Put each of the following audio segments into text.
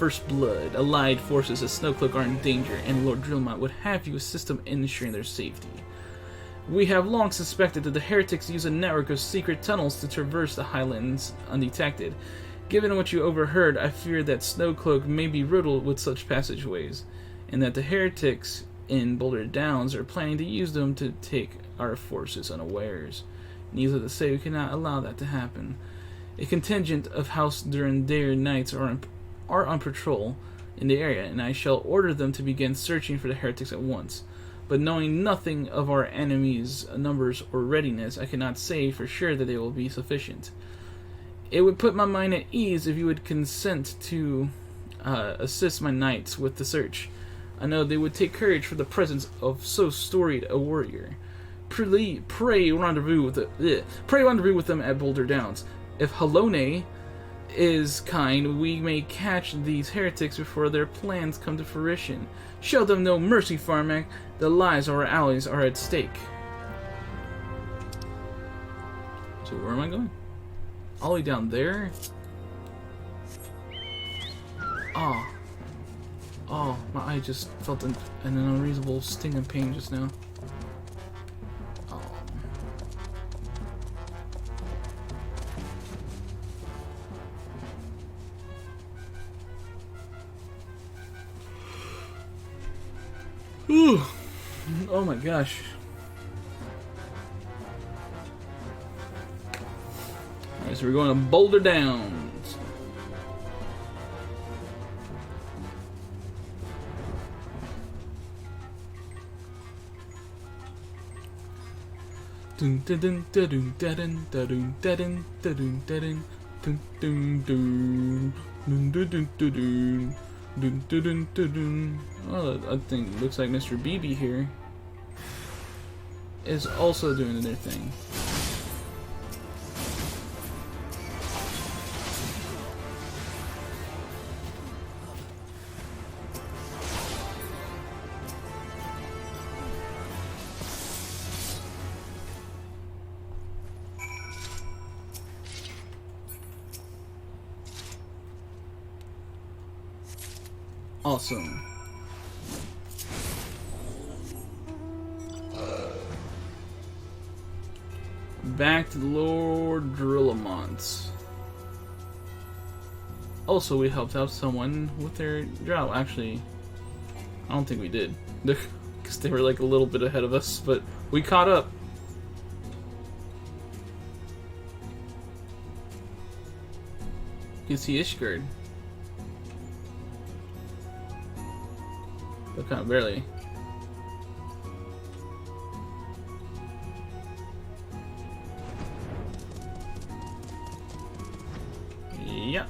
first blood. Allied forces of Snowcloak are in danger, and Lord Drillmont would have you assist them in ensuring their safety. We have long suspected that the heretics use a network of secret tunnels to traverse the highlands undetected. Given what you overheard, I fear that Snowcloak may be riddled with such passageways, and that the heretics in Boulder Downs are planning to use them to take our forces unawares. Needless to say, we cannot allow that to happen. A contingent of House Durandare Knights are on patrol in the area, and I shall order them to begin searching for the heretics at once. But knowing nothing of our enemies' numbers or readiness, I cannot say for sure that they will be sufficient. It would put my mind at ease if you would consent to assist my knights with the search. I know they would take courage for the presence of so storied a warrior. Pray rendezvous with them at Boulder Downs. If Halone is kind, we may catch these heretics before their plans come to fruition. Show them no mercy, Firemac. The lives of our allies are at stake. So where am I going? All the way down there? Oh, my eye just felt an unreasonable sting and pain just now. Ooh. Oh my gosh. Alright, so we're going to Boulder Downs. Dun dun dun dun dun dun dun dun dun dun dun dun dun dun dun. Dun, dun, dun, dun, dun. Oh, I think it looks like Mr. BB here is also doing their thing. Awesome. Back to Lord Drillamont. Also, we helped out someone with their job. Actually, I don't think we did. Because they were like a little bit ahead of us, but we caught up. You can see Ishgard. But kind of barely. Yep.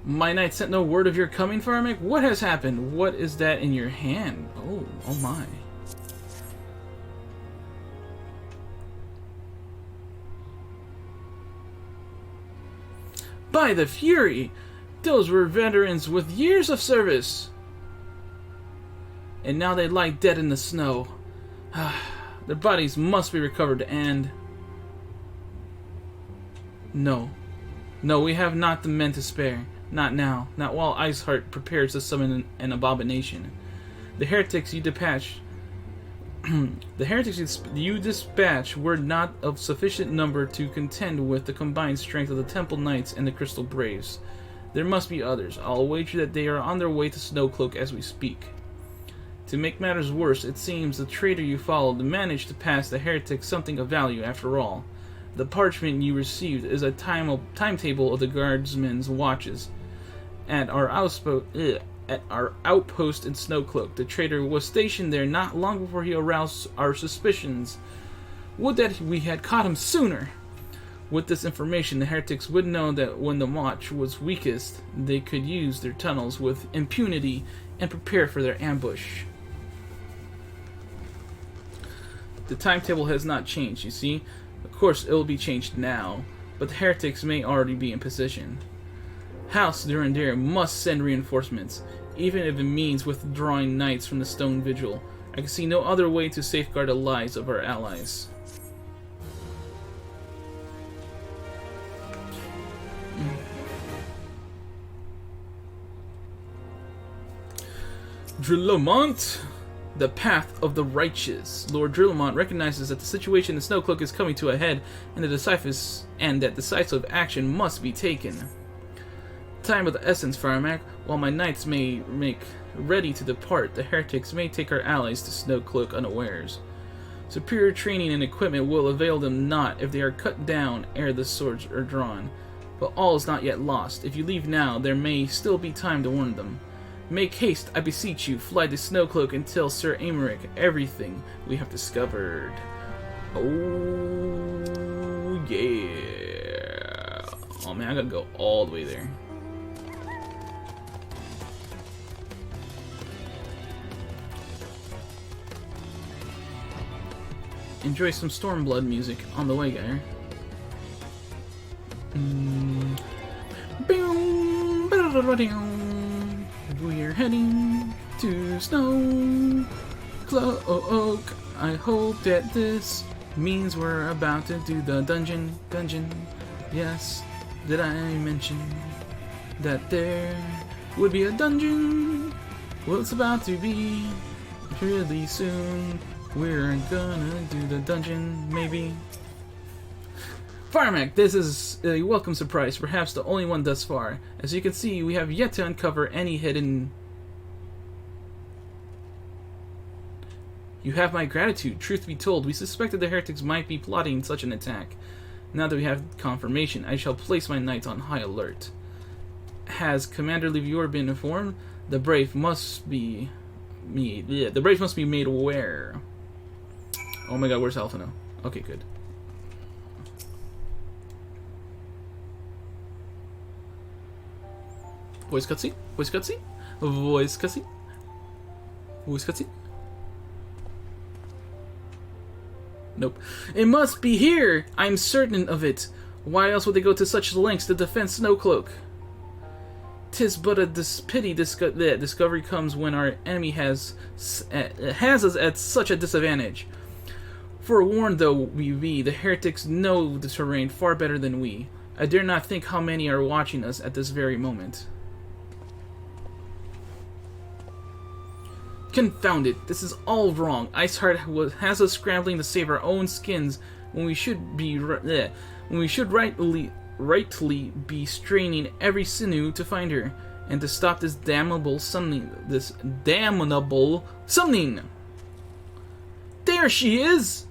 My knight sent no word of your coming, Firemac? What has happened? What is that in your hand? Oh my. By the Fury! Those were veterans with years of service. And now they lie dead in the snow. Their bodies must be recovered and... No, we have not the men to spare. Not now. Not while Iceheart prepares to summon an abomination. The heretics you dispatch were not of sufficient number to contend with the combined strength of the Temple Knights and the Crystal Braves. There must be others. I'll wager that they are on their way to Snowcloak as we speak. To make matters worse, it seems the traitor you followed managed to pass the heretics something of value after all. The parchment you received is a timetable of the guardsmen's watches. At our outpost in Snowcloak, the traitor was stationed there not long before he aroused our suspicions. Would that we had caught him sooner! With this information, the heretics would know that when the watch was weakest, they could use their tunnels with impunity and prepare for their ambush. The timetable has not changed, you see. Of course, it will be changed now, but the heretics may already be in position. House Durandare must send reinforcements, even if it means withdrawing knights from the Stone Vigil. I can see no other way to safeguard the lives of our allies. Drillamont, the path of the righteous. Lord Drillamont recognizes that the situation in Snowcloak is coming to a head, and that decisive action must be taken. Time of the essence, Firemac. While my knights may make ready to depart, the heretics may take our allies to Snowcloak unawares. Superior training and equipment will avail them not if they are cut down ere the swords are drawn. But all is not yet lost. If you leave now, there may still be time to warn them. Make haste, I beseech you. Fly to Snowcloak and tell Sir Aymeric everything we have discovered. Oh, yeah. Oh, man, I gotta go all the way there. Enjoy some Stormblood music on the way, guy. We're heading to Snowcloak. I hope that this means we're about to do the dungeon. Yes, did I mention that there would be a dungeon? Well, it's about to be really soon. We're gonna do the dungeon, maybe. Firemac, this is a welcome surprise, perhaps the only one thus far. As you can see, we have yet to uncover any hidden... You have my gratitude. Truth be told, we suspected the heretics might be plotting such an attack. Now that we have confirmation, I shall place my knights on high alert. Has Commander Levior been informed? The brave must be made aware. Oh my god, where's Alphino? Okay, good. Voice cutscene? Voice cutscene? Voice cutscene? Voice cutscene? Nope. It must be here! I'm certain of it. Why else would they go to such lengths to defend Snowcloak? 'Tis but a pity discovery comes when our enemy has us at such a disadvantage. Forewarned though we be, the heretics know the terrain far better than we. I dare not think how many are watching us at this very moment. Confound it! This is all wrong. Iceheart has us scrambling to save our own skins when we should rightly be straining every sinew to find her and to stop this damnable summoning. There she is!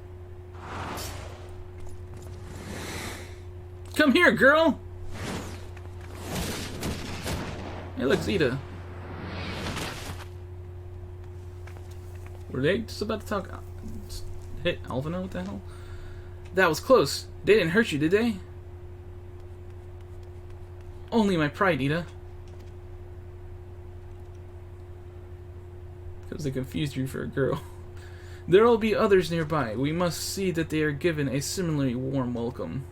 Come here, girl! Hey, look, Zeta. Were they just about to talk? Hit Alphino? What the hell? That was close. They didn't hurt you, did they? Only my pride, Ida. Because they confused you for a girl. There will be others nearby. We must see that they are given a similarly warm welcome.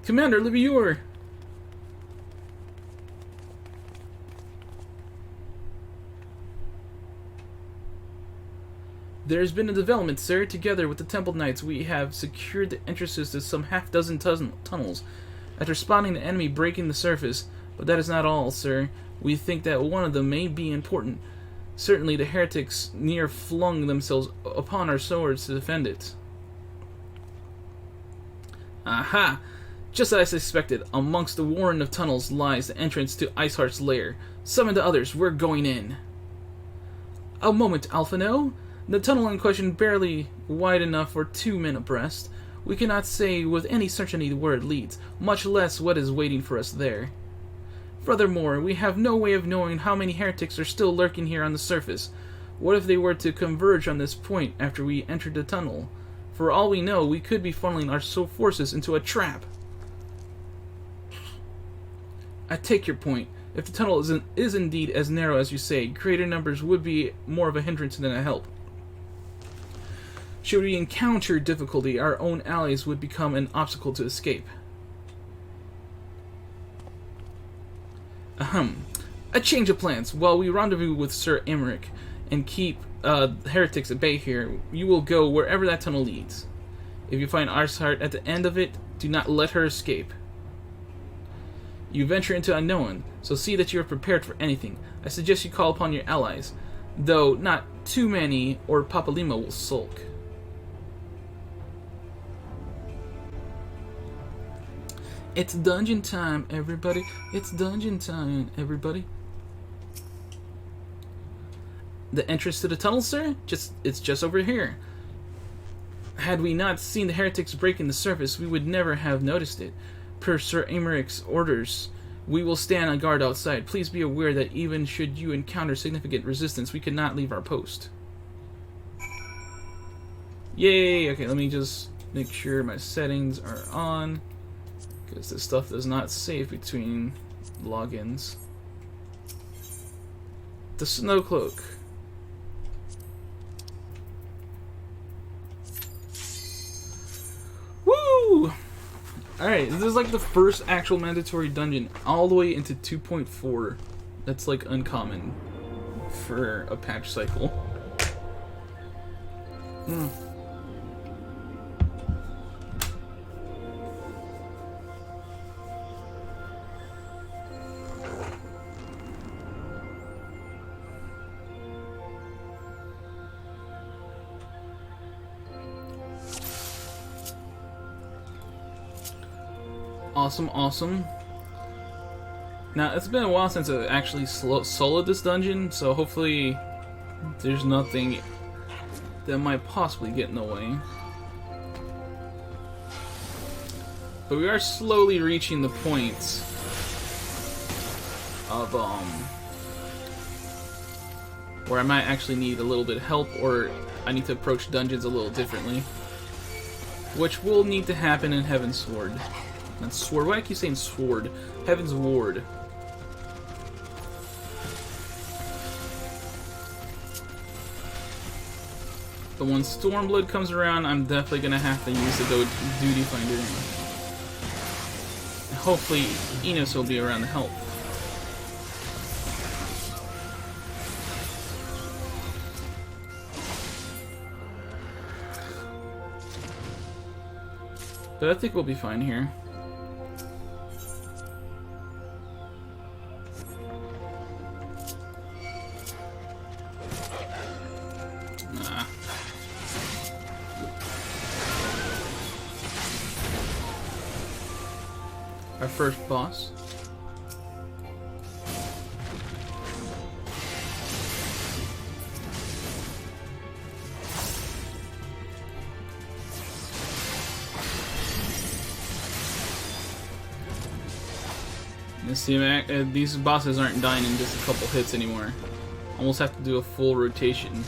Commander Levior! There has been a development, sir. Together with the Temple Knights, we have secured the entrances to some half-dozen tunnels. After spotting the enemy breaking the surface, but that is not all, sir. We think that one of them may be important. Certainly the heretics near flung themselves upon our swords to defend it. Aha! Just as I suspected, amongst the warren of tunnels lies the entrance to Iceheart's lair. Summon the others, we're going in. A moment, Alphino. The tunnel in question barely wide enough for 2 men abreast. We cannot say with any certainty where it leads, much less what is waiting for us there. Furthermore, we have no way of knowing how many heretics are still lurking here on the surface. What if they were to converge on this point after we entered the tunnel? For all we know, we could be funneling our forces into a trap. I take your point. If the tunnel is indeed as narrow as you say, greater numbers would be more of a hindrance than a help. Should we encounter difficulty, our own allies would become an obstacle to escape. A change of plans. While we rendezvous with Sir Aymeric and keep heretics at bay here, you will go wherever that tunnel leads. If you find Iceheart at the end of it, do not let her escape. You venture into unknown, so see that you are prepared for anything. I suggest you call upon your allies. Though not too many, or Papalima will sulk. It's dungeon time, everybody. It's dungeon time, everybody. The entrance to the tunnel, sir? It's just over here. Had we not seen the heretics breaking the surface, we would never have noticed it. Per Sir Americ's orders, we will stand on guard outside. Please be aware that even should you encounter significant resistance, we cannot leave our post. Yay! Okay, let me just make sure my settings are on, because this stuff does not save between logins. The Snowcloak. Woo! Alright, this is like the first actual mandatory dungeon all the way into 2.4. That's like uncommon for a patch cycle. Awesome, awesome. Now, it's been a while since I've actually soloed this dungeon, so hopefully there's nothing that might possibly get in the way. But we are slowly reaching the point of, where I might actually need a little bit of help, or I need to approach dungeons a little differently. Which will need to happen in Heaven's Sword. Not Sword. Why do I keep saying Sword? Heaven's Ward. But when Stormblood comes around, I'm definitely gonna have to use the Duty Finder. And hopefully, Enos will be around to help. But I think we'll be fine here. Our first boss. You see, these bosses aren't dying in just a couple hits anymore. Almost have to do a full rotation.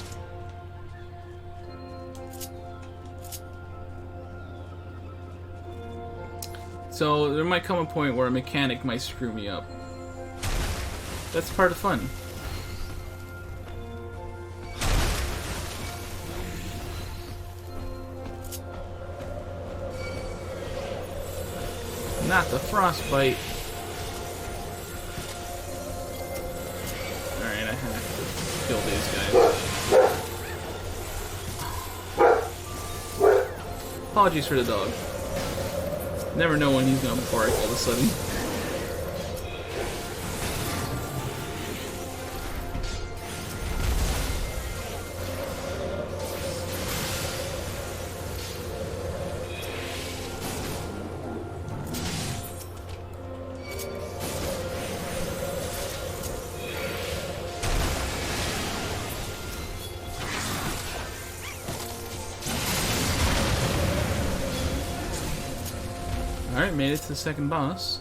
So there might come a point where a mechanic might screw me up. That's part of fun. Not the frostbite. Alright, I have to kill these guys. Apologies for the dog. Never know when he's gonna bark all of a sudden. Alright, made it to the second boss.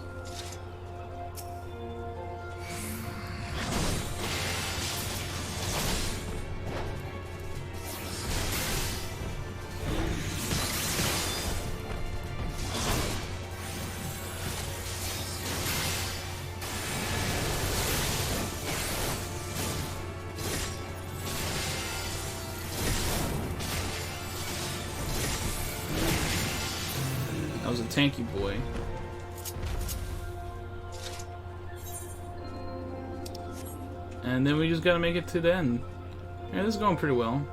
That was a tanky boy. And then we just gotta make it to the end. Yeah, this is going pretty well.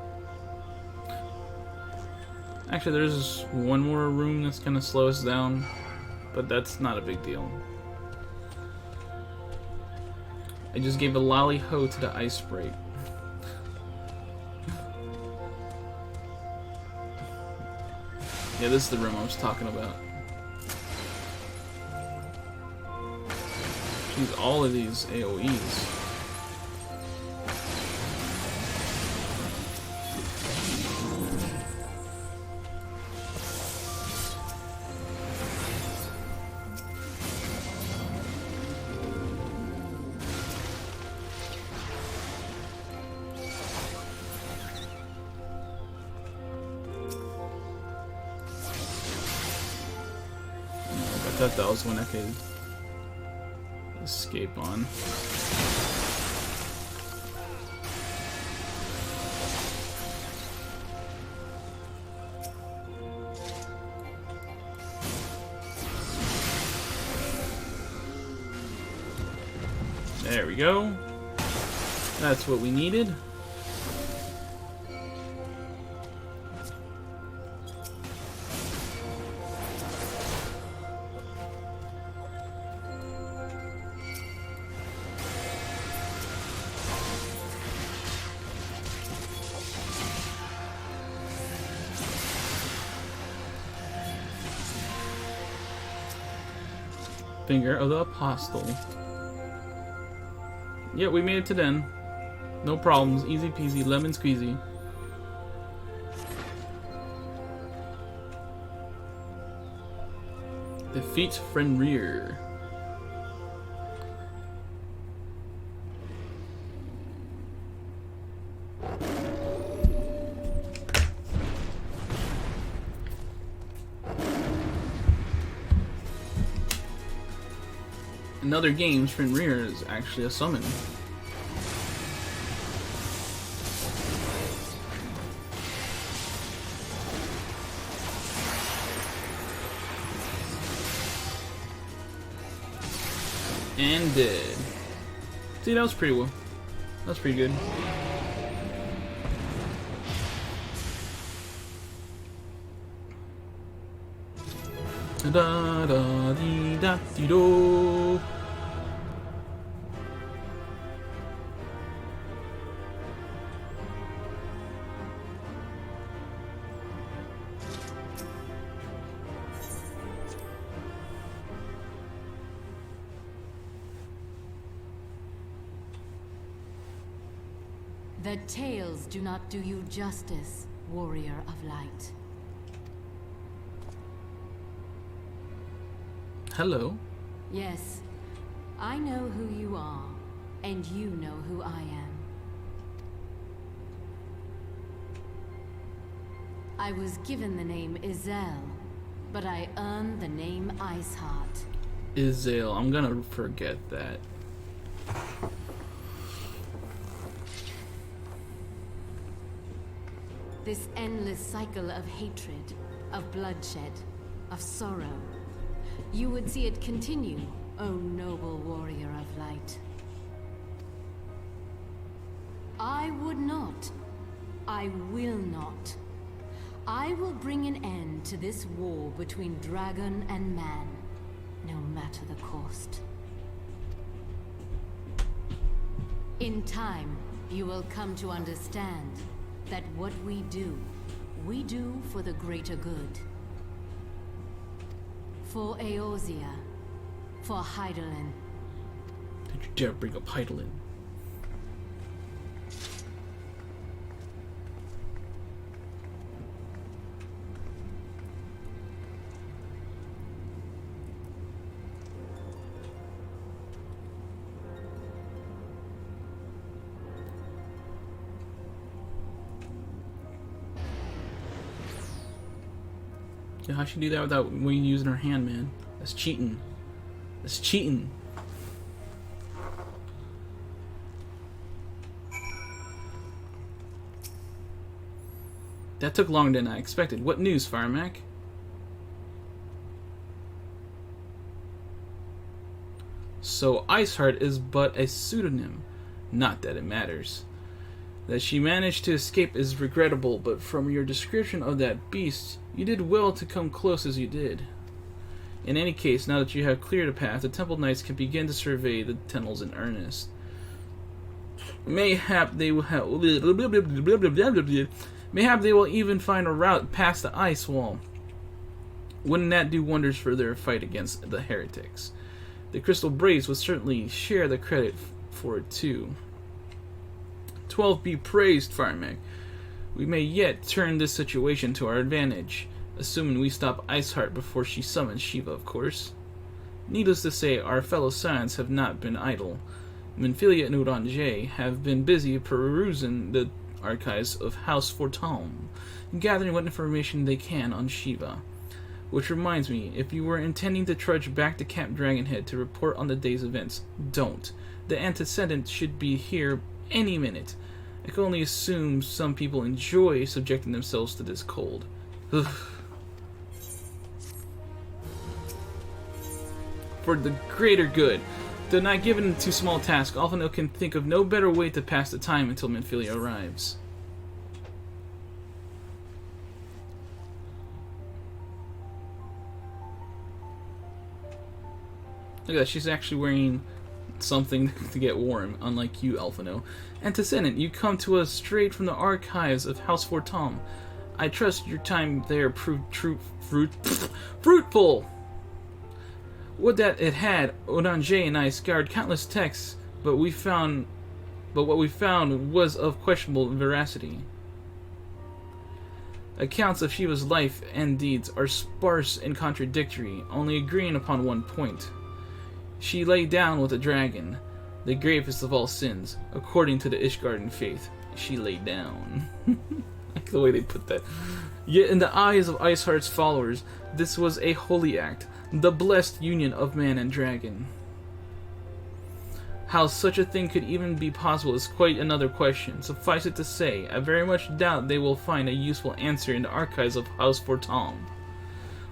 Actually, there's one more room that's gonna slow us down, but that's not a big deal. I just gave a lolly ho to the ice sprite. Yeah, this is the room I was talking about. Jeez, all of these AoEs. I thought that was one I could escape on. There we go. That's what we needed. Finger of the Apostle. Yeah, we made it to den. No problems. Easy peasy, lemon squeezy. Defeat Fenrir. In other games, Fenrir is actually a summon. And dead. See, that was pretty well. That's pretty good. Da da dee da dee do. The tales do not do you justice, warrior of light. Hello. Yes, I know who you are, and you know who I am. I was given the name Izel, but I earned the name Iceheart. Izel, I'm gonna forget that. This endless cycle of hatred, of bloodshed, of sorrow. You would see it continue, O noble warrior of light. I would not. I will not. I will bring an end to this war between dragon and man, no matter the cost. In time, you will come to understand that what we do for the greater good. For Eorzea, for Hydaelyn. Did you dare bring up Hydaelyn? Yeah, how'd she do that without using her hand, man? That's cheating. That's cheating. That took longer than I expected. What news, Firemac? So Iceheart is but a pseudonym. Not that it matters. That she managed to escape is regrettable, but from your description of that beast, you did well to come close as you did. In any case, now that you have cleared a path, the Temple Knights can begin to survey the tunnels in earnest. Mayhap they will even find a route past the ice wall. Wouldn't that do wonders for their fight against the heretics? The Crystal Braves would certainly share the credit for it too. 12 be praised, Firemac. We may yet turn this situation to our advantage, assuming we stop Iceheart before she summons Shiva, of course. Needless to say, our fellow Scions have not been idle. Minfilia and Urange have been busy perusing the archives of House Fortalm, gathering what information they can on Shiva. Which reminds me, if you were intending to trudge back to Camp Dragonhead to report on the day's events, don't. The antecedent should be here any minute. I can only assume some people enjoy subjecting themselves to this cold. Ugh. For the greater good. Though not given a too small task, Alphino can think of no better way to pass the time until Minfilia arrives. Look at that, she's actually wearing something to get warm, unlike you, Alphino. Antecedent, you come to us straight from the archives of House Fortalm. I trust your time there proved fruitful. Would that it had. Orange and I scoured countless texts, but what we found was of questionable veracity. Accounts of Shiva's life and deeds are sparse and contradictory, only agreeing upon one point. She lay down with a dragon, the gravest of all sins, according to the Ishgarden faith. She lay down. I like the way they put that. Yet in the eyes of Iceheart's followers, this was a holy act, the blessed union of man and dragon. How such a thing could even be possible is quite another question. Suffice it to say, I very much doubt they will find a useful answer in the archives of House Fortalm.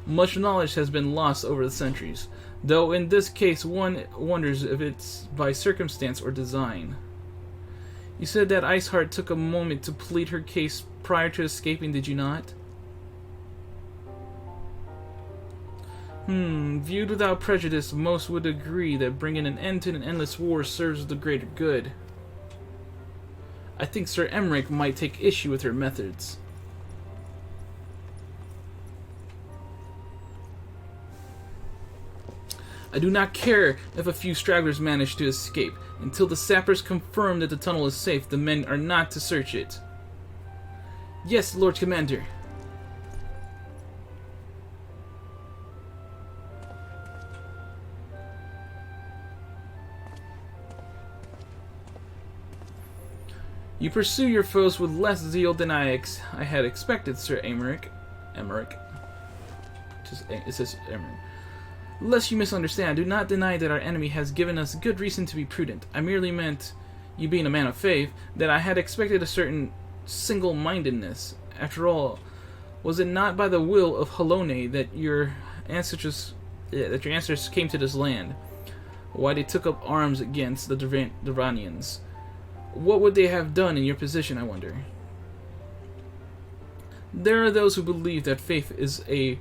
Much knowledge has been lost over the centuries, though in this case one wonders if it's by circumstance or design. You said that Iceheart took a moment to plead her case prior to escaping, did you not? Viewed without prejudice, most would agree that bringing an end to an endless war serves the greater good. I think Sir Emmerich might take issue with her methods. I do not care if a few stragglers manage to escape. Until the sappers confirm that the tunnel is safe, the men are not to search it. Yes, Lord Commander. You pursue your foes with less zeal than I had expected, Sir Emmerich. It says Emmerich. Lest you misunderstand, do not deny that our enemy has given us good reason to be prudent. I merely meant, you being a man of faith, that I had expected a certain single-mindedness. After all, was it not by the will of Halone that your ancestors came to this land? Why they took up arms against the Duranians? What would they have done in your position, I wonder? There are those who believe that faith is a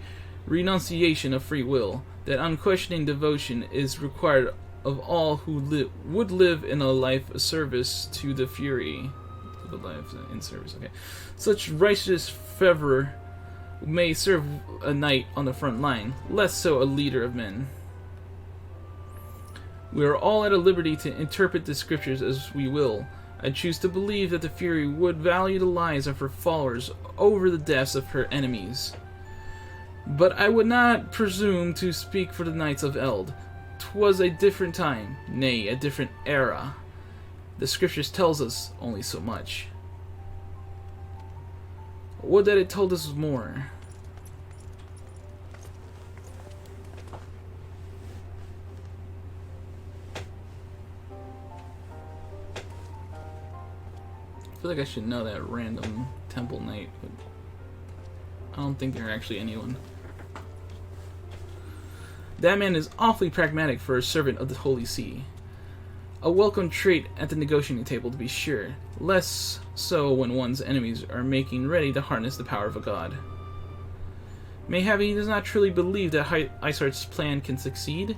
renunciation of free will, that unquestioning devotion is required of all who would live in a life of service to the Fury. The life in service, okay. Such righteous fervor may serve a knight on the front line, less so a leader of men. We are all at a liberty to interpret the scriptures as we will. I choose to believe that the Fury would value the lives of her followers over the deaths of her enemies. But I would not presume to speak for the Knights of Eld. 'Twas a different time, nay, a different era. The scriptures tells us only so much. Would that it told us more. I feel like I should know that random temple knight, but I don't think there are actually anyone. That man is awfully pragmatic for a servant of the Holy See. A welcome trait at the negotiating table, to be sure. Less so when one's enemies are making ready to harness the power of a god. Mayhap he does not truly believe that Iceheart's plan can succeed.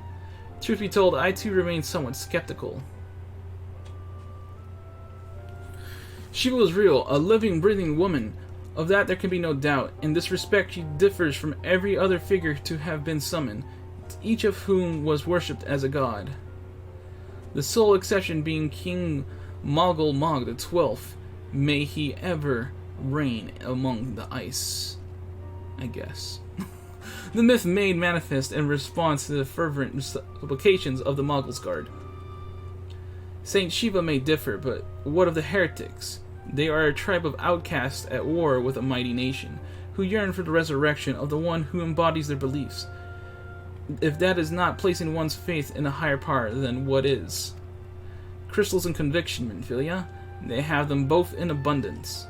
Truth be told, I too remain somewhat skeptical. Shiva was real, a living, breathing woman, Of that there can be no doubt. In this respect she differs from every other figure to have been summoned, each of whom was worshipped as a god. The sole exception being King Mogul Mog the 12th. May he ever reign among the ice. I guess. The myth made manifest in response to the fervent supplications of the Mogul's Guard. Saint Shiva may differ, but what of the heretics? They are a tribe of outcasts at war with a mighty nation, who yearn for the resurrection of the one who embodies their beliefs. If that is not placing one's faith in a higher power, then what is? Crystals and conviction, Minfilia. They have them both in abundance.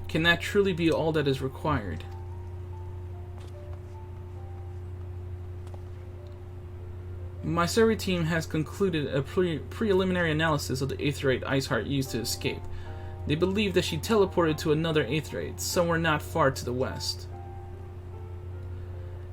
Can that truly be all that is required? My survey team has concluded a preliminary analysis of the Aetherite Iceheart used to escape. They believe that she teleported to another Aetherite, somewhere not far to the west.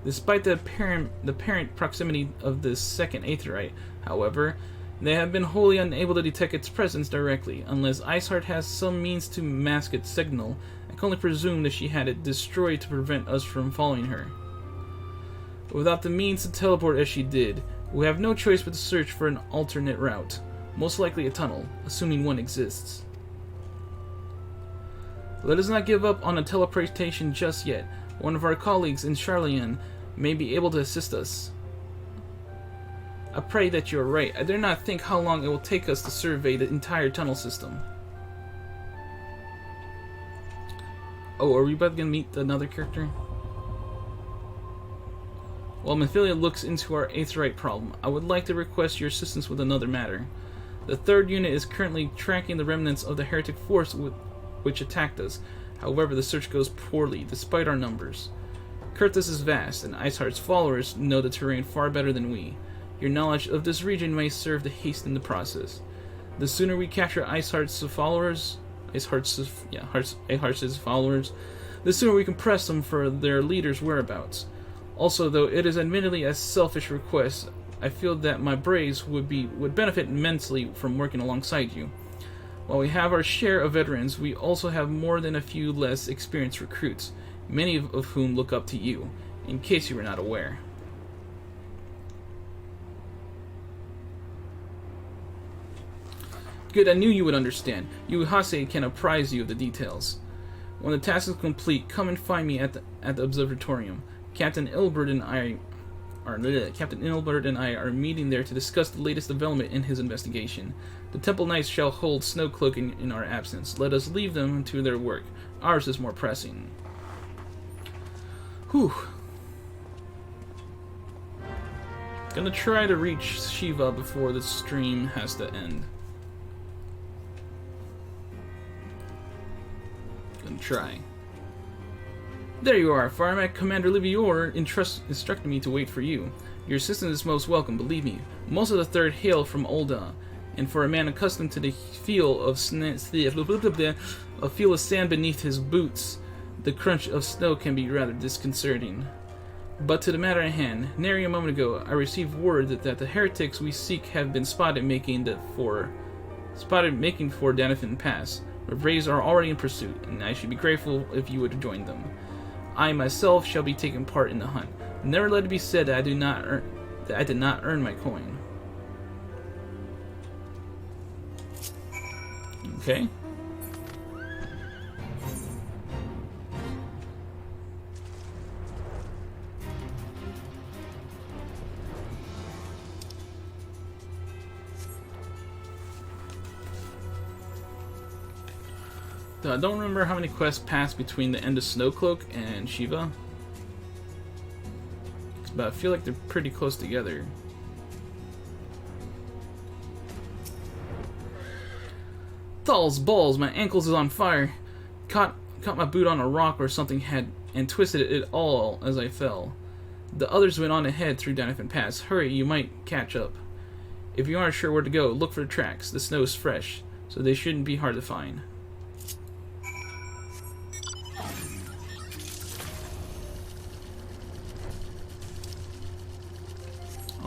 Despite the apparent proximity of this second Aetherite, however, they have been wholly unable to detect its presence directly. Unless Iceheart has some means to mask its signal, I can only presume that she had it destroyed to prevent us from following her. Without the means to teleport as she did, we have no choice but to search for an alternate route, most likely a tunnel, assuming one exists. Let us not give up on a teleportation just yet. One of our colleagues in Charlian may be able to assist us. I pray that you are right. I dare not think how long it will take us to survey the entire tunnel system. Oh, are we about to meet another character? While Minfilia looks into our Aetherite problem, I would like to request your assistance with another matter. The 3rd unit is currently tracking the remnants of the heretic force which attacked us. However, the search goes poorly, despite our numbers. Kurthus is vast, and Iceheart's followers know the terrain far better than we. Your knowledge of this region may serve to hasten the process. The sooner we capture Iceheart's followers, the sooner we can press them for their leader's whereabouts. Also, though it is admittedly a selfish request, I feel that my braves would benefit immensely from working alongside you. While we have our share of veterans, we also have more than a few less experienced recruits, many of whom look up to you, in case you were not aware. Good, I knew you would understand. Yuhase can apprise you of the details. When the task is complete, come and find me at the observatorium. Captain Ilbert and I are meeting there to discuss the latest development in his investigation. The Temple Knights shall hold Snowcloak in our absence. Let us leave them to their work. Ours is more pressing. Whew. Gonna try to reach Shiva before the stream has to end. Gonna try. There you are, Firemac. Commander Livior instructed me to wait for you. Your assistance is most welcome, believe me. Most of the 3rd hail from Ul'dah, and for a man accustomed to the feel of sand beneath his boots, the crunch of snow can be rather disconcerting. But to the matter at hand, nary a moment ago, I received word that the heretics we seek have been spotted making for Danathan Pass. Our braves are already in pursuit, and I should be grateful if you would join them. I myself shall be taking part in the hunt. Never let it be said that I did not earn my coin. Okay. I don't remember how many quests pass between the end of Snowcloak and Shiva, but I feel like they're pretty close together. Thal's balls, my ankles is on fire. Caught my boot on a rock or something and twisted it all as I fell. The others went on ahead through Danathan Pass. Hurry, you might catch up. If you aren't sure where to go, look for the tracks. The snow is fresh, so they shouldn't be hard to find.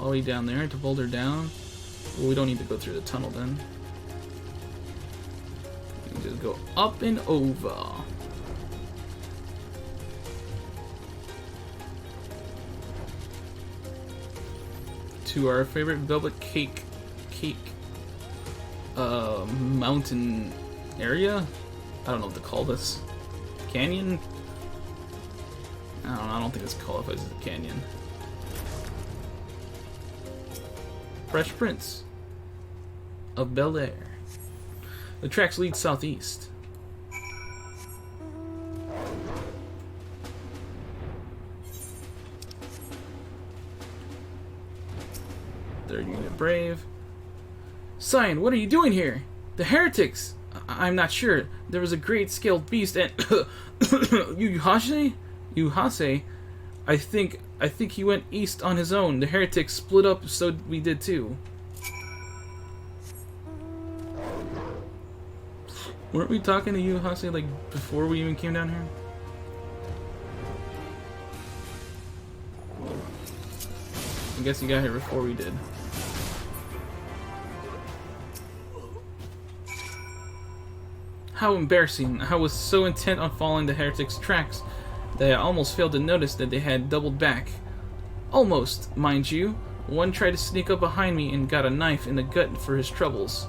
all the way down there to boulder down. Well, we don't need to go through the tunnel then. We can just go up and over. To our favorite velvet cake mountain area. I don't know what to call this. Canyon? I don't know, I don't think it's qualifies as a canyon. Fresh Prince of Bel Air. The tracks lead southeast. Third unit Brave. Scion, what are you doing here? The heretics! I'm not sure. There was a great scaled beast and Yuhase? I think he went east on his own. The heretics split up, so we did too. Weren't we talking to Yuhase like before we even came down here? I guess you got here before we did. How embarrassing. I was so intent on following the heretics' tracks that I almost failed to notice that they had doubled back. Almost, mind you. One tried to sneak up behind me and got a knife in the gut for his troubles.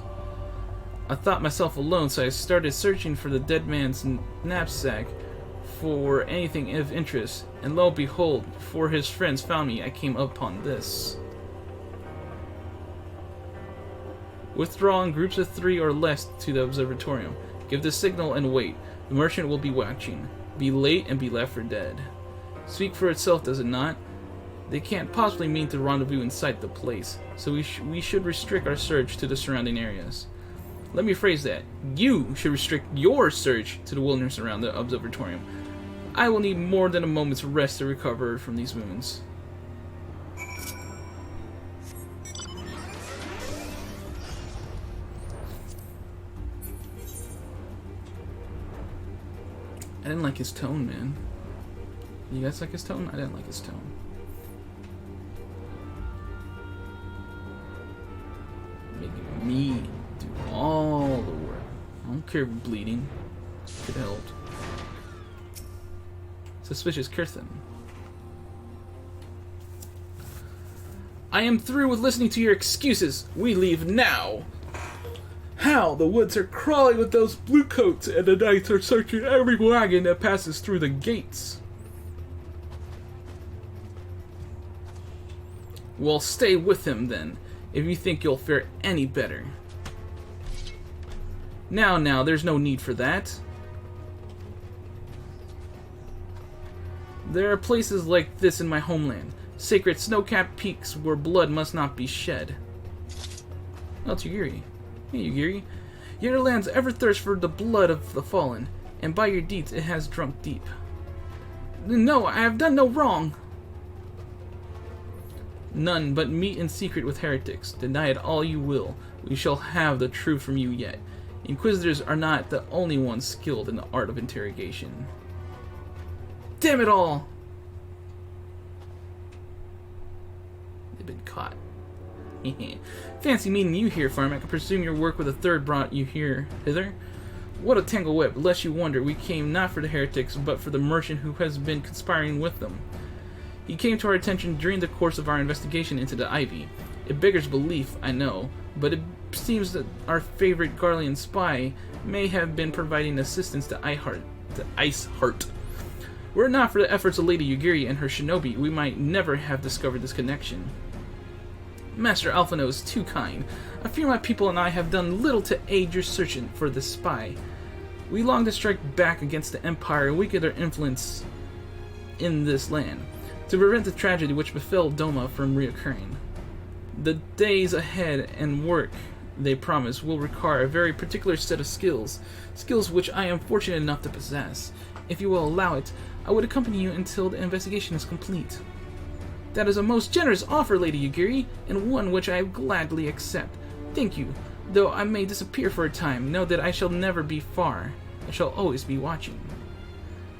I thought myself alone, so I started searching for the dead man's knapsack for anything of interest, and lo and behold, before his friends found me, I came upon this. Withdraw in groups of 3 or less to the observatorium. Give the signal and wait. The merchant will be watching. Be late and be left for dead. Speak for itself, does it not? They can't possibly mean to rendezvous inside the place, so we should restrict our search to the surrounding areas. Let me phrase that. You should restrict your search to the wilderness around the observatorium. I will need more than a moment's rest to recover from these wounds. I didn't like his tone, man. You guys like his tone? I didn't like his tone. Making me do all the work. I don't care if I'm bleeding. Could have helped. Suspicious Kirthan. I am through with listening to your excuses. We leave now. How? The woods are crawling with those bluecoats, and the knights are searching every wagon that passes through the gates. Well, stay with him then, if you think you'll fare any better. Now, there's no need for that. There are places like this in my homeland, sacred snow-capped peaks where blood must not be shed. Oh, it's Yugiri. Hey, Yugiri. Your lands ever thirst for the blood of the fallen, and by your deeds it has drunk deep. No, I have done no wrong. None, but meet in secret with heretics. Deny it all you will. We shall have the truth from you yet. Inquisitors are not the only ones skilled in the art of interrogation. Damn it all! They've been caught. Fancy meeting you here, Firemac. I presume your work with the third brought you here hither? What a tangle web, lest you wonder, we came not for the heretics, but for the merchant who has been conspiring with them. He came to our attention during the course of our investigation into the Ivy. It beggars belief, I know, but it seems that our favorite Garlean spy may have been providing assistance to Iceheart. Were it not for the efforts of Lady Yugiri and her shinobi, we might never have discovered this connection. Master Alphino is too kind. I fear my people and I have done little to aid your searching for this spy. We long to strike back against the Empire and weaken their influence in this land, to prevent the tragedy which befell Doma from reoccurring. The days ahead and work they promise will require a very particular set of skills which I am fortunate enough to possess. If you will allow it, I would accompany you until the investigation is complete. That is a most generous offer, Lady Yugiri, and one which I gladly accept. Thank you. Though I may disappear for a time, know that I shall never be far. I shall always be watching.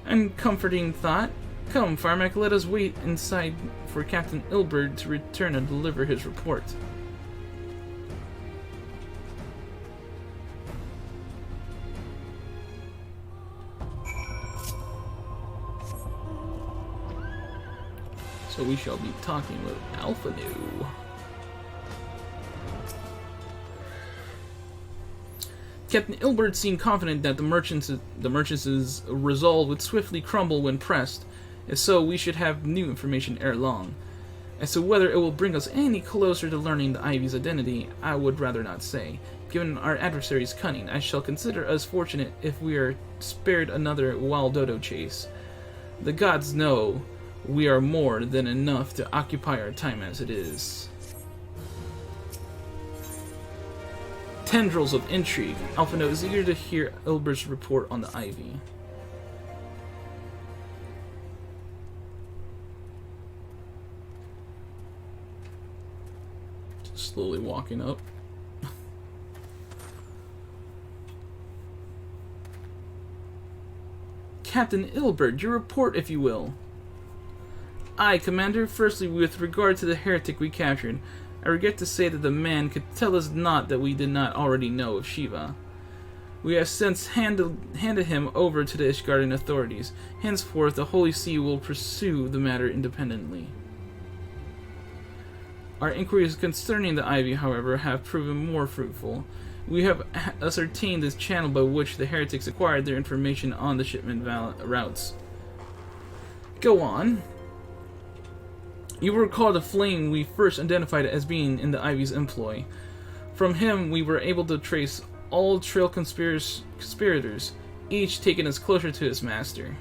And comforting thought. Come, Firemac, let us wait inside for Captain Ilbert to return and deliver his report. So we shall be talking with Alphanu. Captain Ilbert seemed confident that the merchants' resolve would swiftly crumble when pressed. If so, we should have new information ere long. As to whether it will bring us any closer to learning the Ivy's identity, I would rather not say. Given our adversary's cunning, I shall consider us fortunate if we are spared another wild dodo chase. The gods know we are more than enough to occupy our time as it is. Tendrils of intrigue. Alphano is eager to hear Ilbert's report on the Ivy. Just slowly walking up. Captain Ilbert, your report, if you will. Aye, Commander. Firstly, with regard to the heretic we captured, I regret to say that the man could tell us naught that we did not already know of Shiva. We have since handed him over to the Ishgardian authorities. Henceforth, the Holy See will pursue the matter independently. Our inquiries concerning the Ivy, however, have proven more fruitful. We have ascertained the channel by which the heretics acquired their information on the shipment routes. Go on. You will recall the flame we first identified as being in the Ivy's employ. From him, we were able to trace all trail conspirators, each taking us closer to his master.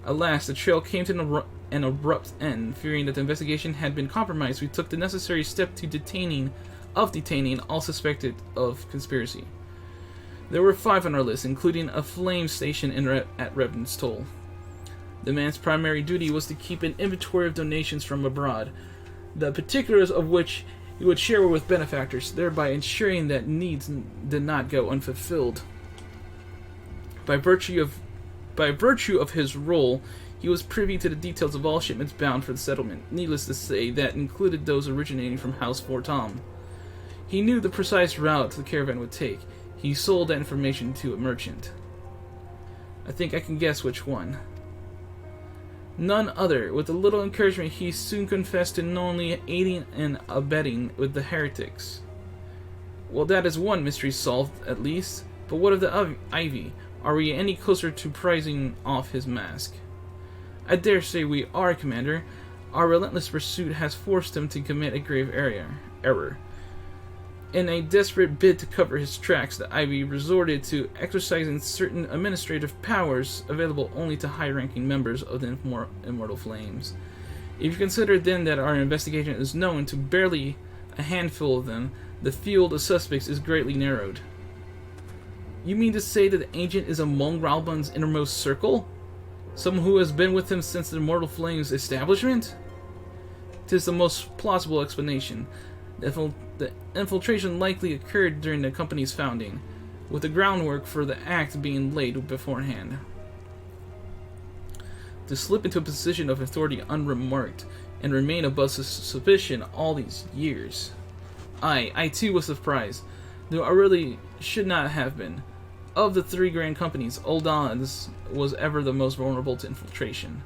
Alas, the trail came to an abrupt end. Fearing that the investigation had been compromised, we took the necessary step to detaining all suspected of conspiracy. There were 5 on our list, including a flame station at Revenant's Toll. The man's primary duty was to keep an inventory of donations from abroad, the particulars of which he would share with benefactors, thereby ensuring that needs did not go unfulfilled. By virtue of his role, he was privy to the details of all shipments bound for the settlement. Needless to say, that included those originating from House Fortom. He knew the precise route the caravan would take. He sold that information to a merchant. I think I can guess which one. None other. With a little encouragement, he soon confessed to knowingly aiding and abetting with the heretics. Well, that is one mystery solved, at least. But what of the Ivy? Are we any closer to prizing off his mask? I dare say we are, Commander. Our relentless pursuit has forced him to commit a grave error. In a desperate bid to cover his tracks, the Ivy resorted to exercising certain administrative powers available only to high-ranking members of the Immortal Flames. If you consider then that our investigation is known to barely a handful of them, the field of suspects is greatly narrowed. You mean to say that the Ancient is among Ralbun's innermost circle? Someone who has been with him since the Immortal Flames' establishment? 'Tis the most plausible explanation. The infiltration likely occurred during the company's founding, with the groundwork for the act being laid beforehand. To slip into a position of authority unremarked, and remain above suspicion all these years. I too was surprised, though I really should not have been. Of the 3 grand companies, Uldan's was ever the most vulnerable to infiltration.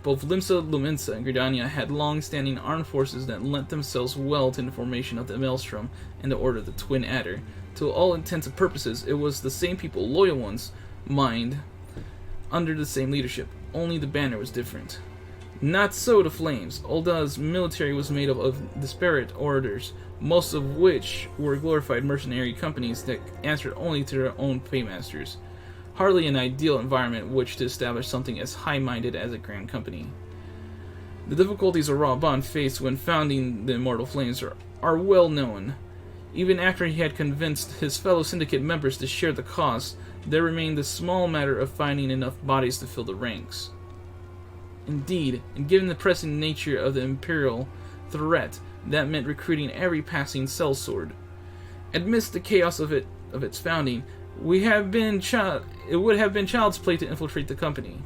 Both Limsa, Luminsa, and Gridania had long-standing armed forces that lent themselves well to the formation of the Maelstrom and the Order of the Twin Adder. To all intents and purposes, it was the same people, loyal ones, mind, under the same leadership. Only the banner was different. Not so the Flames. Ulda's military was made up of disparate orders, most of which were glorified mercenary companies that answered only to their own paymasters. Hardly an ideal environment in which to establish something as high-minded as a grand company. The difficulties Raban faced when founding the Immortal Flames are well known. Even after he had convinced his fellow syndicate members to share the cost, there remained the small matter of finding enough bodies to fill the ranks. Indeed, and given the pressing nature of the Imperial threat, that meant recruiting every passing sellsword. Amidst the chaos of its founding, it would have been child's play to infiltrate the company.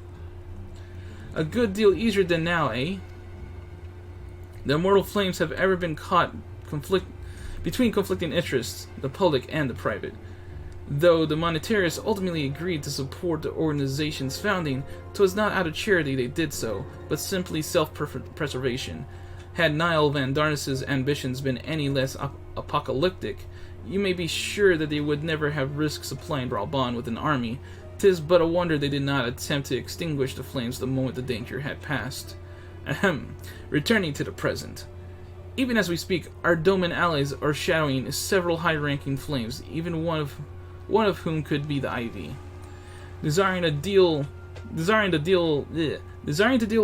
A good deal easier than now, eh? The immortal flames have ever been caught between conflicting interests, the public and the private. Though the monetarists ultimately agreed to support the organization's founding, 'twas not out of charity they did so, but simply self-preservation. Had Niall Van Darnus's ambitions been any less apocalyptic, you may be sure that they would never have risked supplying Reborn with an army. 'Tis but a wonder they did not attempt to extinguish the flames the moment the danger had passed. Ahem. Returning to the present. Even as we speak, our Doman allies are shadowing several high-ranking flames, even one of whom could be the Ivy. Desiring to deal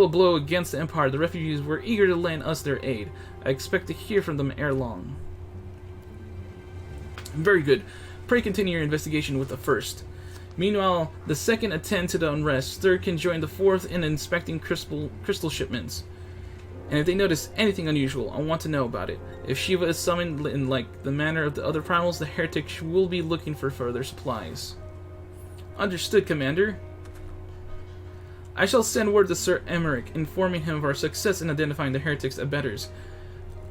a blow against the Empire, the refugees were eager to lend us their aid. I expect to hear from them ere long. Very good. Pray continue your investigation with the first. Meanwhile, the second attend to the unrest. Third can join the fourth in inspecting crystal shipments. And if they notice anything unusual, I want to know about it. If Shiva is summoned in like the manner of the other primals, the heretics will be looking for further supplies. Understood, Commander. I shall send word to Sir Emmerich, informing him of our success in identifying the heretics' abettors.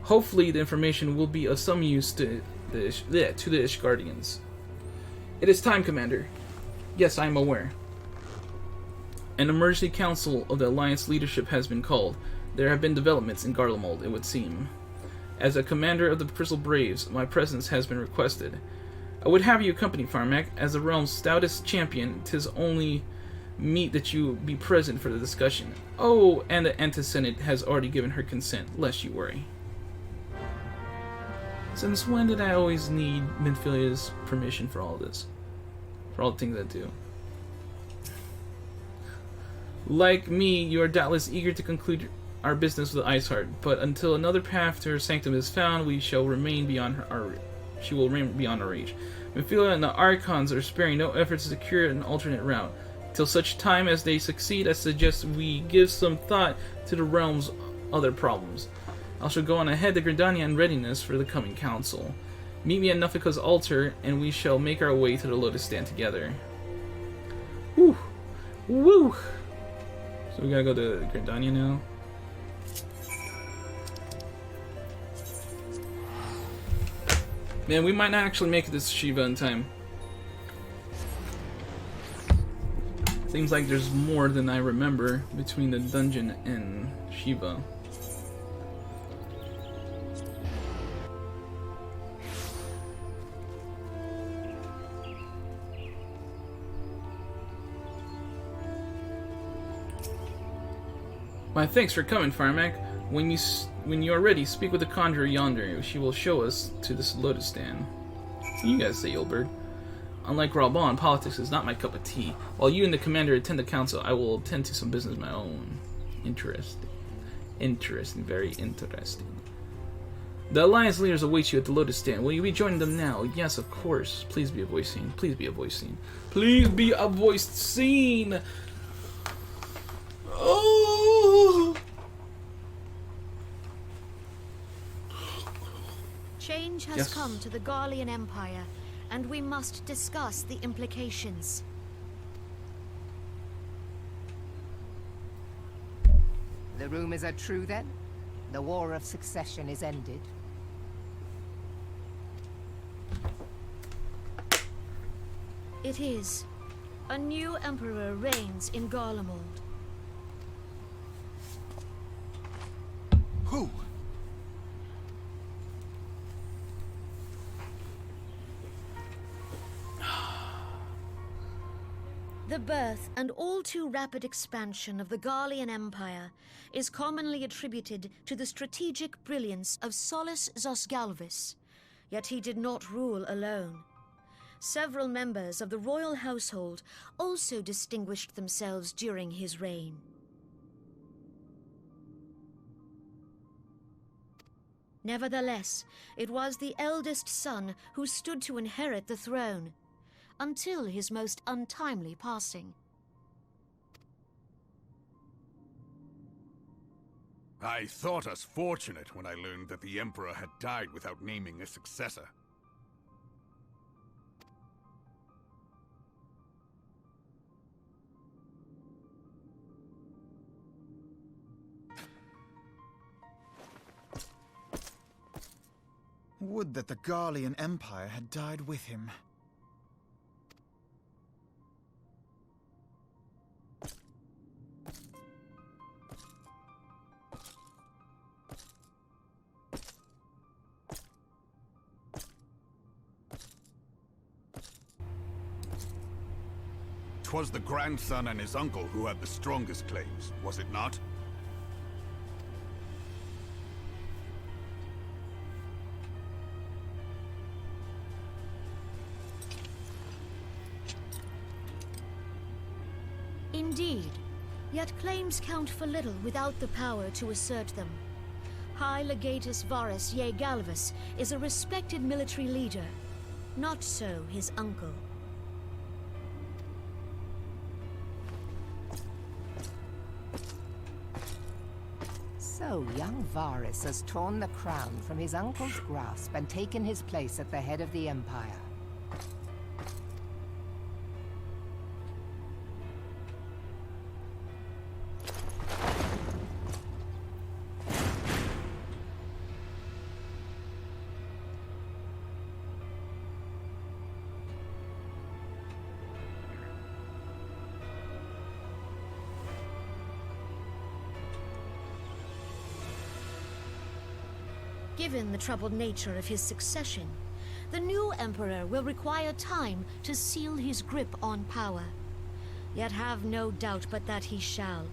Hopefully the information will be of some use to the Ishgardians. It is time, Commander. Yes, I am aware. An emergency council of the Alliance leadership has been called. There have been developments in Garlemald, it would seem. As a commander of the Crystal Braves, my presence has been requested. I would have you accompany Firemac. As the realm's stoutest champion, 'tis only meet that you be present for the discussion. Oh, and the Anti-Senate has already given her consent, lest you worry. Since when did I always need Minfilia's permission for all this? For all the things I do. Like me, you are doubtless eager to conclude our business with Iceheart, but until another path to her sanctum is found, we shall remain beyond she will remain beyond our reach. Minfilia and the Archons are sparing no efforts to secure an alternate route. Till such time as they succeed, I suggest we give some thought to the realm's other problems. I shall go on ahead to Gridania in readiness for the coming council. Meet me at Nufika's altar, and we shall make our way to the Lotus Stand together. Woo! Woo! So we gotta go to Gridania now. Man, we might not actually make it to Shiva in time. Seems like there's more than I remember between the dungeon and Shiva. Why, thanks for coming, Firemac. When you are ready, speak with the conjurer yonder. She will show us to this Lotus Stand. You guys say, Yulbird. Unlike Reborn, politics is not my cup of tea. While you and the commander attend the council, I will attend to some business of my own. Interesting. Interesting. Very interesting. The Alliance leaders await you at the Lotus Stand. Will you be joining them now? Yes, of course. Please be a voice scene. Please be a voice scene. Please be a voiced scene! Oh! Change has come to the Garlean Empire, and we must discuss the implications. The rumors are true then? The War of Succession is ended? It is. A new emperor reigns in Garlemald. Who? The birth and all too rapid expansion of the Garlean Empire is commonly attributed to the strategic brilliance of Solus Zosgalvis, yet he did not rule alone. Several members of the royal household also distinguished themselves during his reign. Nevertheless, it was the eldest son who stood to inherit the throne, until his most untimely passing. I thought us fortunate when I learned that the Emperor had died without naming a successor. Would that the Garlean Empire had died with him. "'Twas the grandson and his uncle who had the strongest claims, was it not? Indeed. Yet claims count for little without the power to assert them. High Legatus Varus Galvus is a respected military leader. Not so his uncle. So young Varus has torn the crown from his uncle's grasp and taken his place at the head of the Empire. Given the troubled nature of his succession, the new emperor will require time to seal his grip on power. Yet have no doubt but that he shall,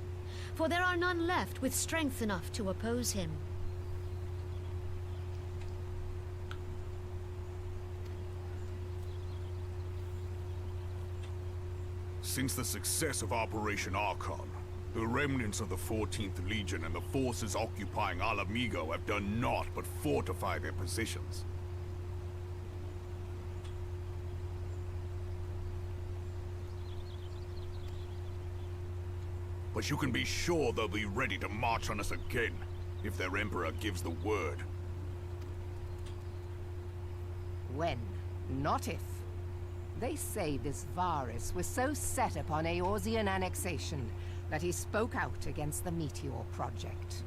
for there are none left with strength enough to oppose him. Since the success of Operation Archon, the remnants of the 14th Legion and the forces occupying Alamigo have done naught but fortify their positions. But you can be sure they'll be ready to march on us again, if their Emperor gives the word. When, not if. They say this Varus was so set upon Eorzean annexation that he spoke out against the Meteor Project.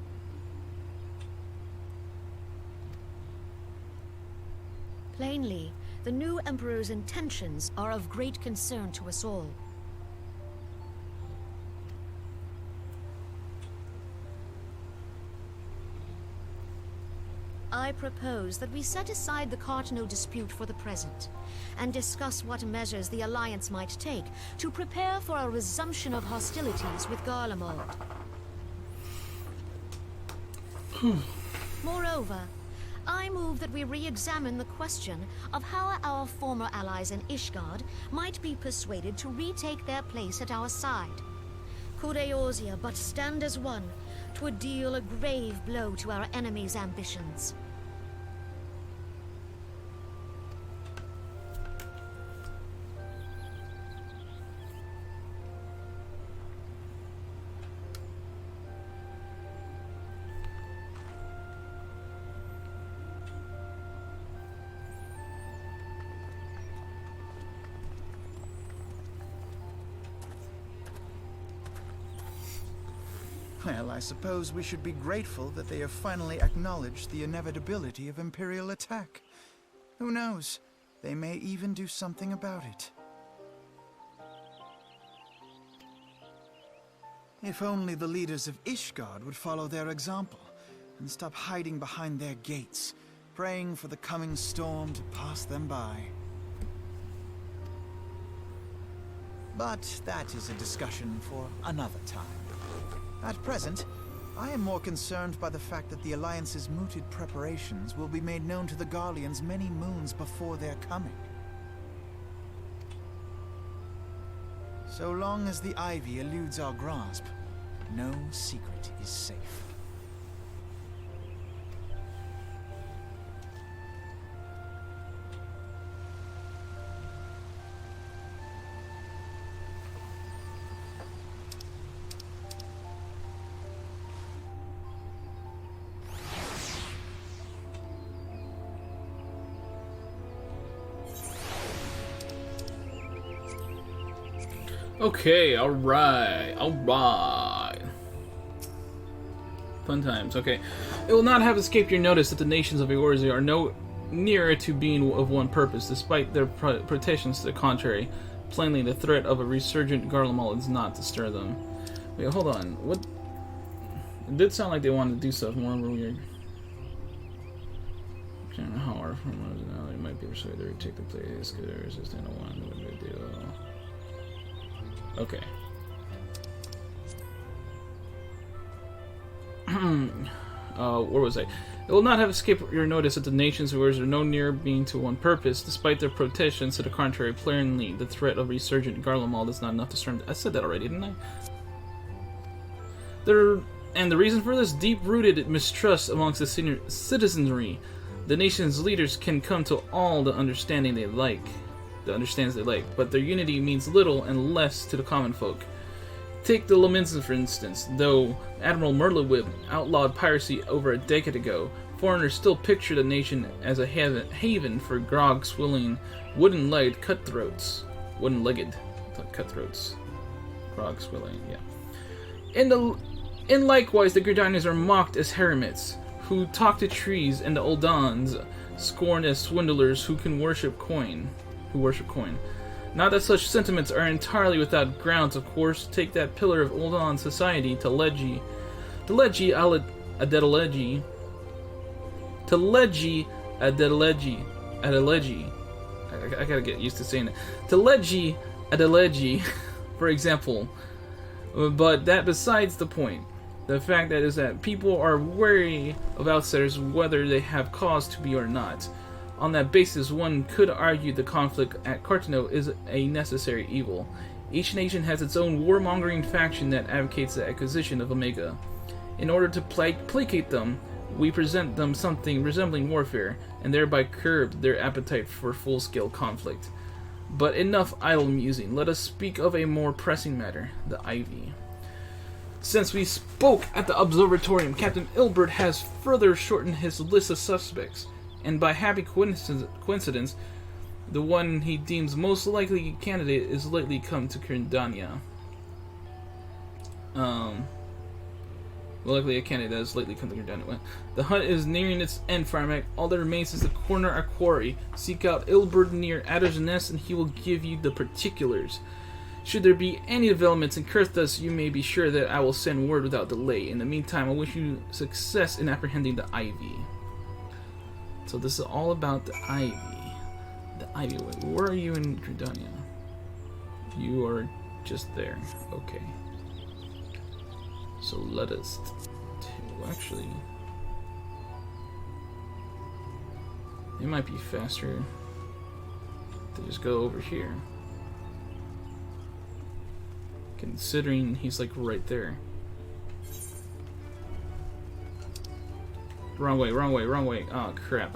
Plainly, the new emperor's intentions are of great concern to us all. I propose that we set aside the Cardinal dispute for the present, and discuss what measures the Alliance might take to prepare for a resumption of hostilities with Garlemald. Moreover, I move that we re-examine the question of how our former allies in Ishgard might be persuaded to retake their place at our side. Could Eorzea but stand as one, 'twould deal a grave blow to our enemies' ambitions. Well, I suppose we should be grateful that they have finally acknowledged the inevitability of Imperial attack. Who knows? They may even do something about it. If only the leaders of Ishgard would follow their example and stop hiding behind their gates, praying for the coming storm to pass them by. But that is a discussion for another time. At present, I am more concerned by the fact that the Alliance's mooted preparations will be made known to the Garleans many moons before their coming. So long as the Ivy eludes our grasp, no secret is safe. Okay, alright. Fun times, okay. It will not have escaped your notice that the nations of Eorzea are nearer to being of one purpose, despite their protestations to the contrary. Plainly, the threat of a resurgent Garlemald is not to stir them. Wait, hold on. What? It did sound like they wanted to do stuff more weird. I don't know how our form now they might be persuaded to retake the place. Could they resist anyone? What would they do? Okay. Where was I? It will not have escaped your notice that the nation's rulers are no nearer being to one purpose, despite their protestations to the contrary. Plainly, the threat of resurgent Garlemald is not enough to storm. I said that already, didn't I? And the reason for this deep-rooted mistrust amongst the senior citizenry, the nation's leaders can come to all the understanding they like, but their unity means little and less to the common folk. Take the Laminsons, for instance. Though Admiral Merlewib outlawed piracy over a decade ago, foreigners still picture the nation as a haven for grog-swilling, wooden-legged cutthroats. Grog-swilling, yeah. And likewise, the Gridanians are mocked as hermits, who talk to trees, and the Oldans scorned as swindlers who worship coin. Not that such sentiments are entirely without grounds, of course. Take that pillar of Oldan society, Teleji Adeleji. I gotta get used to saying it. Teleji Adeleji, for example. But that besides the point. The fact that is that people are wary of outsiders whether they have cause to be or not. On that basis, one could argue the conflict at Cartano is a necessary evil. Each nation has its own warmongering faction that advocates the acquisition of Omega. In order to placate them, we present them something resembling warfare, and thereby curb their appetite for full-scale conflict. But enough idle musing. Let us speak of a more pressing matter, the Ivy. Since we spoke at the Observatorium, Captain Ilbert has further shortened his list of suspects. And by happy coincidence, the one he deems most likely candidate is lately come to Gridania. Luckily a candidate that has lately come to Gridania. The hunt is nearing its end, Firemac. All that remains is to corner our quarry. Seek out Ilbert near Adder's Nest, and he will give you the particulars. Should there be any developments in Kurthus, you may be sure that I will send word without delay. In the meantime, I wish you success in apprehending the Ivy. So this is all about the Ivy. The Ivy. Wait, where are you in Gridania? You are just there. Okay. So let us... Actually... It might be faster to just go over here. Considering he's like right there. Wrong way. Oh crap.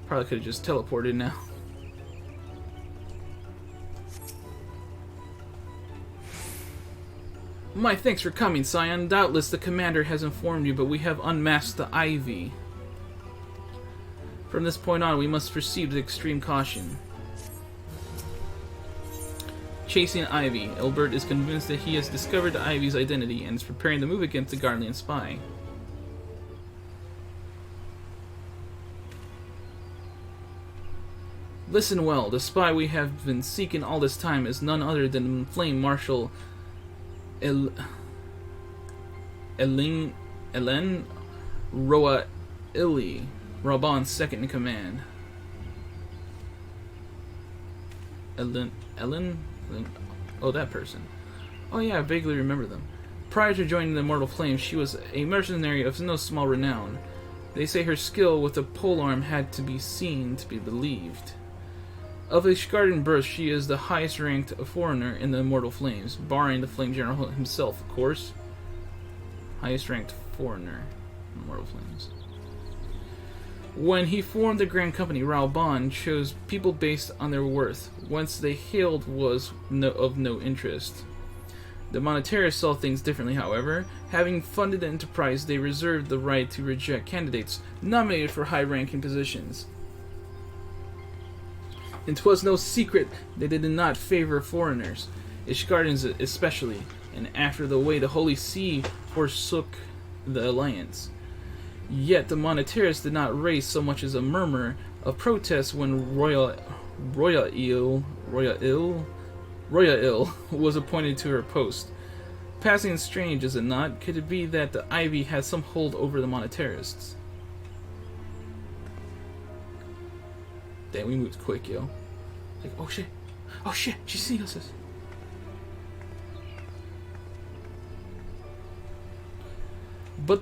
Probably could have just teleported now. My thanks for coming, Scion. Doubtless the commander has informed you, but we have unmasked the Ivy. From this point on, we must proceed with extreme caution. Chasing Ivy. Ilbert is convinced that he has discovered the Ivy's identity and is preparing to move against the Guardian spy. Listen well, the spy we have been seeking all this time is none other than Flame Marshal Elen Roa Ili, Raban's second in command. Ellen? Oh, that person. Oh yeah, I vaguely remember them. Prior to joining the Immortal Flames, she was a mercenary of no small renown. They say her skill with the polearm had to be seen to be believed. Of Ishgarden birth, she is the highest ranked foreigner in the Immortal Flames, barring the Flame General himself, of course. Highest ranked foreigner in Immortal Flames. When he formed the Grand Company, Raoban chose people based on their worth. Whence they hailed was of no interest. The Monetarists saw things differently, however. Having funded the enterprise, they reserved the right to reject candidates nominated for high-ranking positions. And 'twas no secret that they did not favor foreigners, Ishgardens especially, and after the way the Holy See forsook the alliance. Yet the Monetaris did not raise so much as a murmur of protest when Royal was appointed to her post. Passing strange, is it not? Could it be that the Ivy has some hold over the Monetarists? Damn, we moved quick, yo. Like, oh shit. Oh shit, she sees us. But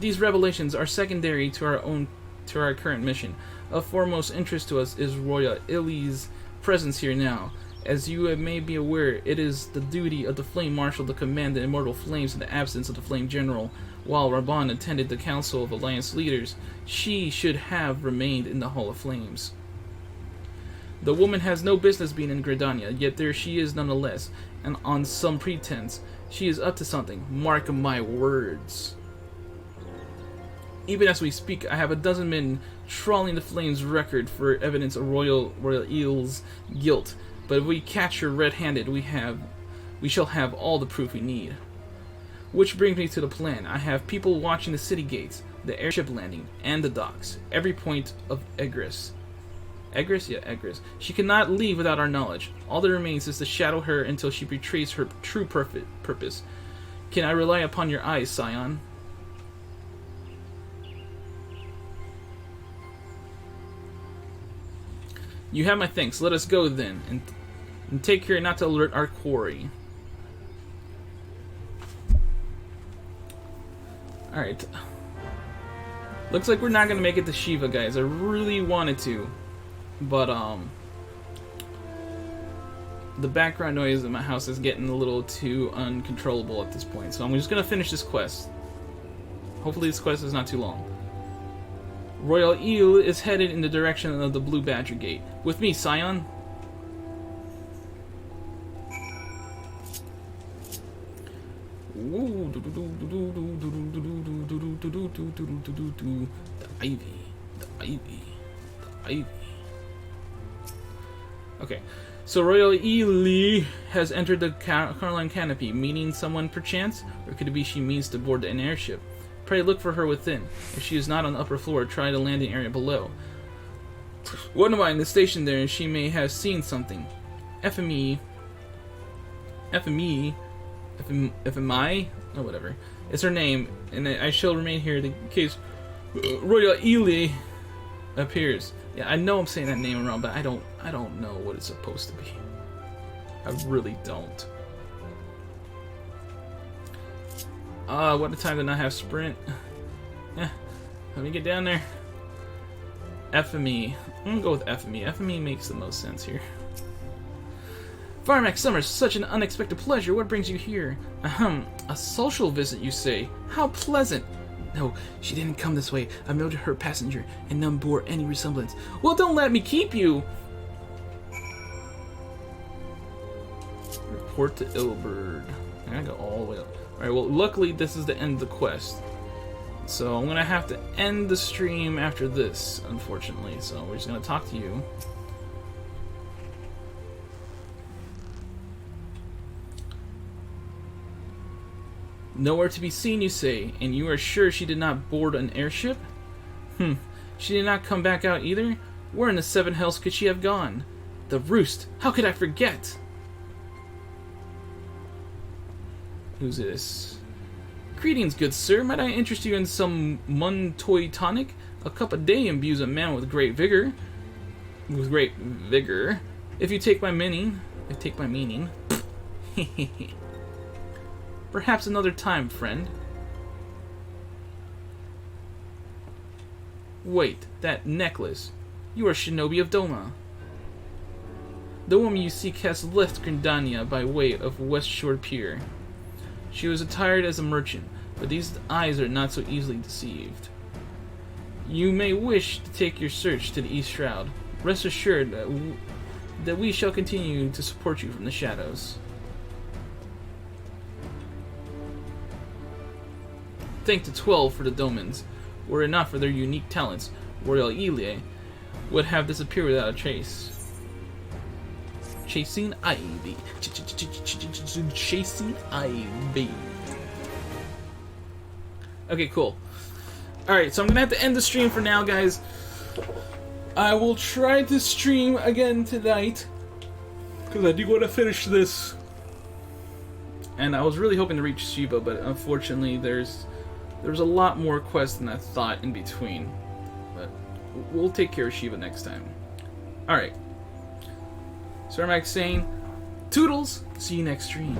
these revelations are secondary to our current mission. Of foremost interest to us is Royal Illy's presence here now. As you may be aware, it is the duty of the Flame Marshal to command the Immortal Flames in the absence of the Flame General. While Reborn attended the Council of Alliance Leaders, she should have remained in the Hall of Flames. The woman has no business being in Gridania, yet there she is nonetheless, and on some pretense, she is up to something. Mark my words. Even as we speak, I have a dozen men trawling the Flames record for evidence of Royal Eel's guilt. But if we catch her red-handed, we shall have all the proof we need. Which brings me to the plan. I have people watching the city gates, the airship landing, and the docks. Every point of egress. Egress? Yeah, egress. She cannot leave without our knowledge. All that remains is to shadow her until she betrays her true purpose. Can I rely upon your eyes, Scion? You have my thanks. Let us go then, and take care not to alert our quarry. Alright. Looks like we're not gonna make it to Shiva, guys. I really wanted to, but the background noise in my house is getting a little too uncontrollable at this point. So I'm just gonna finish this quest. Hopefully this quest is not too long. Royal Eel is headed in the direction of the Blue Badger Gate. With me, Scion. The Ivy. The Ivy. The Ivy. Okay. So Royal Eel has entered the Carline Canopy, meaning someone perchance? Or could it be she means to board an airship? Pray look for her within. If she is not on the upper floor, try the landing area below. What am I in the station there, and she may have seen something. FMI? Oh, whatever. It's her name, and I shall remain here in case Royal Ely appears. Yeah, I know I'm saying that name wrong, but I don't know what it's supposed to be. I really don't. What a time to not have sprint. Let me get down there. FME. I'm gonna go with FME. FME makes the most sense here. Firemac Summers, such an unexpected pleasure. What brings you here? A social visit, you say? How pleasant. No, she didn't come this way. I've noted her passenger, and none bore any resemblance. Well, don't let me keep you. Report to Ilberd. I gotta go all the way up. Alright, well, luckily this is the end of the quest. So I'm gonna have to end the stream after this, unfortunately. So we're just gonna talk to you. Nowhere to be seen, you say, and you are sure she did not board an airship? She did not come back out either? Where in the seven hells could she have gone? The Roost! How could I forget? Who's this? Greetings, good sir. Might I interest you in some Muntoy tonic? A cup a day imbues a man with great vigor. If you take my meaning. Perhaps another time, friend. Wait, that necklace. You are Shinobi of Doma. The woman you seek has left Gridania by way of West Shore Pier. She was attired as a merchant, but these eyes are not so easily deceived. You may wish to take your search to the East Shroud. Rest assured that we shall continue to support you from the shadows. Thank the 12 for the Domans. Were it not for their unique talents, Royal Ely would have disappeared without a trace. Chasing Ivy. Chasing Ivy. Okay, cool. Alright, so I'm gonna have to end the stream for now, guys. I will try to stream again tonight, because I do want to finish this. And I was really hoping to reach Shiva, but unfortunately there's a lot more quests than I thought in between. But we'll take care of Shiva next time. Alright. Firemac saying, Toodles! See you next stream.